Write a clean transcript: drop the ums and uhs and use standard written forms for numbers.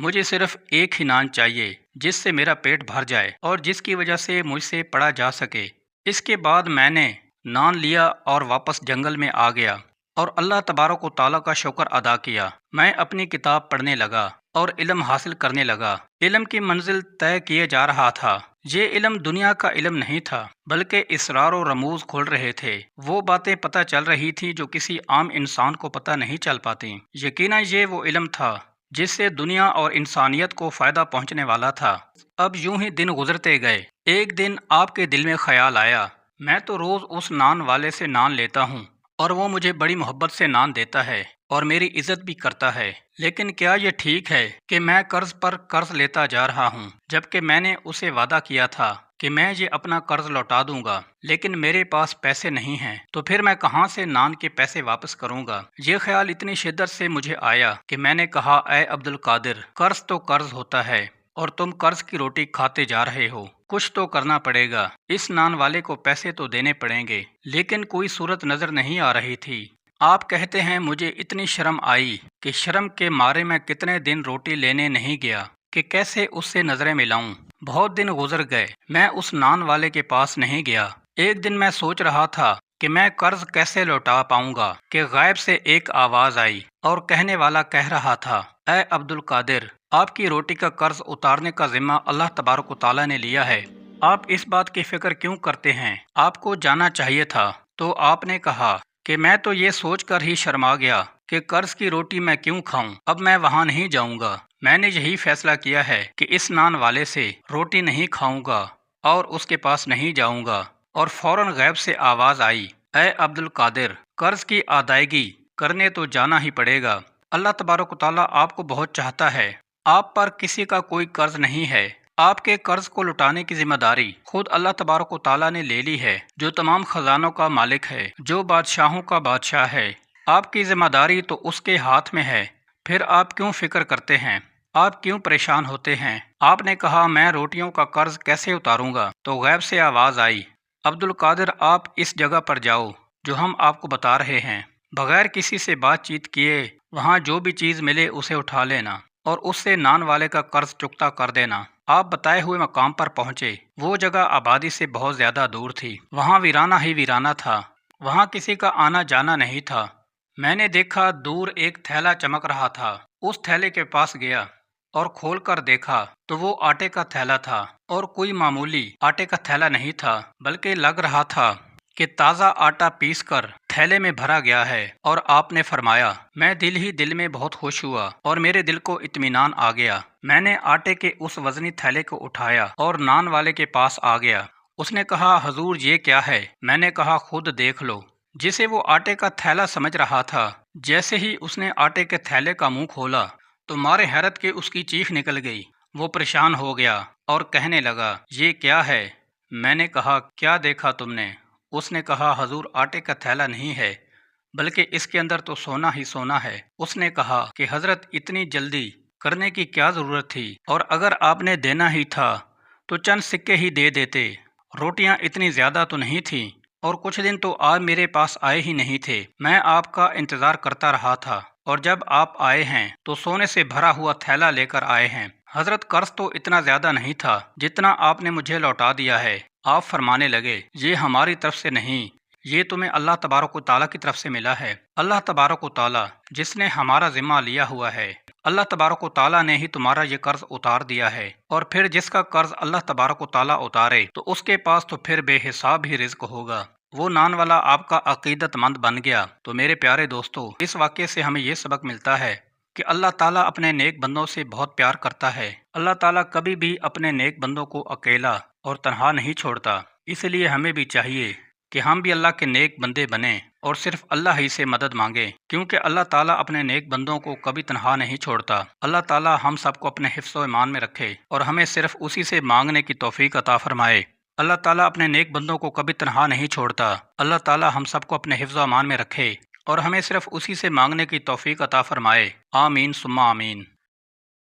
مجھے صرف ایک ہی نان چاہیے جس سے میرا پیٹ بھر جائے اور جس کی وجہ سے مجھ سے پڑھا جا سکے۔ اس کے بعد میں نے نان لیا اور واپس جنگل میں آ گیا اور اللہ تبارک و تعالیٰ کا شکر ادا کیا۔ میں اپنی کتاب پڑھنے لگا اور علم حاصل کرنے لگا۔ علم کی منزل طے کیے جا رہا تھا۔ یہ علم دنیا کا علم نہیں تھا بلکہ اسرار و رموز کھول رہے تھے۔ وہ باتیں پتہ چل رہی تھیں جو کسی عام انسان کو پتہ نہیں چل پاتی۔ یقیناً یہ وہ علم تھا جس سے دنیا اور انسانیت کو فائدہ پہنچنے والا تھا۔ اب یوں ہی دن گزرتے گئے۔ ایک دن آپ کے دل میں خیال آیا، میں تو روز اس نان والے سے نان لیتا ہوں اور وہ مجھے بڑی محبت سے نان دیتا ہے اور میری عزت بھی کرتا ہے، لیکن کیا یہ ٹھیک ہے کہ میں قرض پر قرض لیتا جا رہا ہوں جبکہ میں نے اسے وعدہ کیا تھا کہ میں یہ اپنا قرض لوٹا دوں گا، لیکن میرے پاس پیسے نہیں ہیں تو پھر میں کہاں سے نان کے پیسے واپس کروں گا؟ یہ خیال اتنی شدت سے مجھے آیا کہ میں نے کہا، اے عبد القادر، قرض تو قرض ہوتا ہے اور تم قرض کی روٹی کھاتے جا رہے ہو، کچھ تو کرنا پڑے گا۔ اس نان والے کو پیسے تو دینے پڑیں گے، لیکن کوئی صورت نظر نہیں آ رہی تھی۔ آپ کہتے ہیں مجھے اتنی شرم آئی کہ شرم کے مارے میں کتنے دن روٹی لینے نہیں گیا کہ کیسے اس سے نظریں ملاؤں۔ بہت دن گزر گئے، میں اس نان والے کے پاس نہیں گیا۔ ایک دن میں سوچ رہا تھا کہ میں قرض کیسے لوٹا پاؤں گا کہ غائب سے ایک آواز آئی اور کہنے والا کہہ رہا تھا، اے عبد القادر، آپ کی روٹی کا قرض اتارنے کا ذمہ اللہ تبارک و تعالیٰ نے لیا ہے۔ آپ اس بات کی فکر کیوں کرتے ہیں؟ آپ کو جانا چاہیے تھا۔ تو آپ نے کہا کہ میں تو یہ سوچ کر ہی شرما گیا کہ قرض کی روٹی میں کیوں کھاؤں، اب میں وہاں نہیں جاؤں گا۔ میں نے یہی فیصلہ کیا ہے کہ اس نان والے سے روٹی نہیں کھاؤں گا اور اس کے پاس نہیں جاؤں گا۔ اور فوراً غیب سے آواز آئی، اے عبد القادر، قرض کی ادائیگی کرنے تو جانا ہی پڑے گا۔ اللہ تبارک و تعالیٰ آپ کو بہت چاہتا ہے۔ آپ پر کسی کا کوئی قرض نہیں ہے۔ آپ کے قرض کو لوٹانے کی ذمہ داری خود اللہ تبارک و تعالیٰ نے لے لی ہے، جو تمام خزانوں کا مالک ہے، جو بادشاہوں کا بادشاہ ہے۔ آپ کی ذمہ داری تو اس کے ہاتھ میں ہے، پھر آپ کیوں فکر کرتے ہیں؟ آپ کیوں پریشان ہوتے ہیں؟ آپ نے کہا، میں روٹیوں کا قرض کیسے اتاروں گا؟ تو غیب سے آواز آئی، عبد القادر، آپ اس جگہ پر جاؤ جو ہم آپ کو بتا رہے ہیں، بغیر کسی سے بات چیت کیے وہاں جو بھی چیز ملے اسے اٹھا لینا اور اس سے نان والے کا قرض چکتا کر دینا۔ آپ بتائے ہوئے مقام پر پہنچے۔ وہ جگہ آبادی سے بہت زیادہ دور تھی، وہاں ویرانہ ہی ویرانہ تھا، وہاں کسی کا آنا جانا نہیں تھا۔ میں نے دیکھا دور ایک تھیلا چمک رہا تھا، اس تھیلے کے پاس گیا اور کھول کر دیکھا تو وہ آٹے کا تھیلا تھا، اور کوئی معمولی آٹے کا تھیلا نہیں تھا، بلکہ لگ رہا تھا کہ تازہ آٹا پیس کر تھیلے میں بھرا گیا ہے۔ اور آپ نے فرمایا، میں دل ہی دل میں بہت خوش ہوا اور میرے دل کو اطمینان آ گیا۔ میں نے آٹے کے اس وزنی تھیلے کو اٹھایا اور نان والے کے پاس آ گیا۔ اس نے کہا، حضور یہ کیا ہے؟ میں نے کہا، خود دیکھ لو۔ جسے وہ آٹے کا تھیلا سمجھ رہا تھا، جیسے ہی اس نے آٹے کے تھیلے کا منہ کھولا تو مارے حیرت کے اس کی چیخ نکل گئی۔ وہ پریشان ہو گیا اور کہنے لگا، یہ کیا ہے؟ میں نے کہا، کیا دیکھا تم نے؟ اس نے کہا، حضور آٹے کا تھیلا نہیں ہے بلکہ اس کے اندر تو سونا ہی سونا ہے۔ اس نے کہا کہ حضرت، اتنی جلدی کرنے کی کیا ضرورت تھی؟ اور اگر آپ نے دینا ہی تھا تو چند سکے ہی دے دیتے، روٹیاں اتنی زیادہ تو نہیں تھیں، اور کچھ دن تو آپ میرے پاس آئے ہی نہیں تھے۔ میں آپ کا انتظار کرتا رہا تھا، اور جب آپ آئے ہیں تو سونے سے بھرا ہوا تھیلا لے کر آئے ہیں۔ حضرت، قرض تو اتنا زیادہ نہیں تھا جتنا آپ نے مجھے لوٹا دیا ہے۔ آپ فرمانے لگے، یہ ہماری طرف سے نہیں، یہ تمہیں اللہ تبارک و تعالیٰ کی طرف سے ملا ہے۔ اللہ تبارک و تعالیٰ جس نے ہمارا ذمہ لیا ہوا ہے، اللہ تبارک و تعالیٰ نے ہی تمہارا یہ قرض اتار دیا ہے، اور پھر جس کا قرض اللہ تبارک و تعالیٰ اتارے تو اس کے پاس تو پھر بے حساب ہی رزق ہوگا۔ وہ نان والا آپ کا عقیدت مند بن گیا۔ تو میرے پیارے دوستو، اس واقعے سے ہمیں یہ سبق ملتا ہے کہ اللہ تعالیٰ اپنے نیک بندوں سے بہت پیار کرتا ہے۔ اللہ تعالیٰ کبھی بھی اپنے نیک بندوں کو اکیلا اور تنہا نہیں چھوڑتا۔ اس لیے ہمیں بھی چاہیے کہ ہم بھی اللہ کے نیک بندے بنیں اور صرف اللہ ہی سے مدد مانگیں، کیونکہ اللہ تعالیٰ اپنے نیک بندوں کو کبھی تنہا نہیں چھوڑتا۔ اللہ تعالیٰ ہم سب کو اپنے حفظ و ایمان میں رکھے اور ہمیں صرف اسی سے مانگنے کی توفیق عطا فرمائے۔ اللہ تعالیٰ اپنے نیک بندوں کو کبھی تنہا نہیں چھوڑتا۔ اللہ تعالیٰ ہم سب کو اپنے حفظ و امان میں رکھے اور ہمیں صرف اسی سے مانگنے کی توفیق عطا فرمائے۔ آمین ثم آمین۔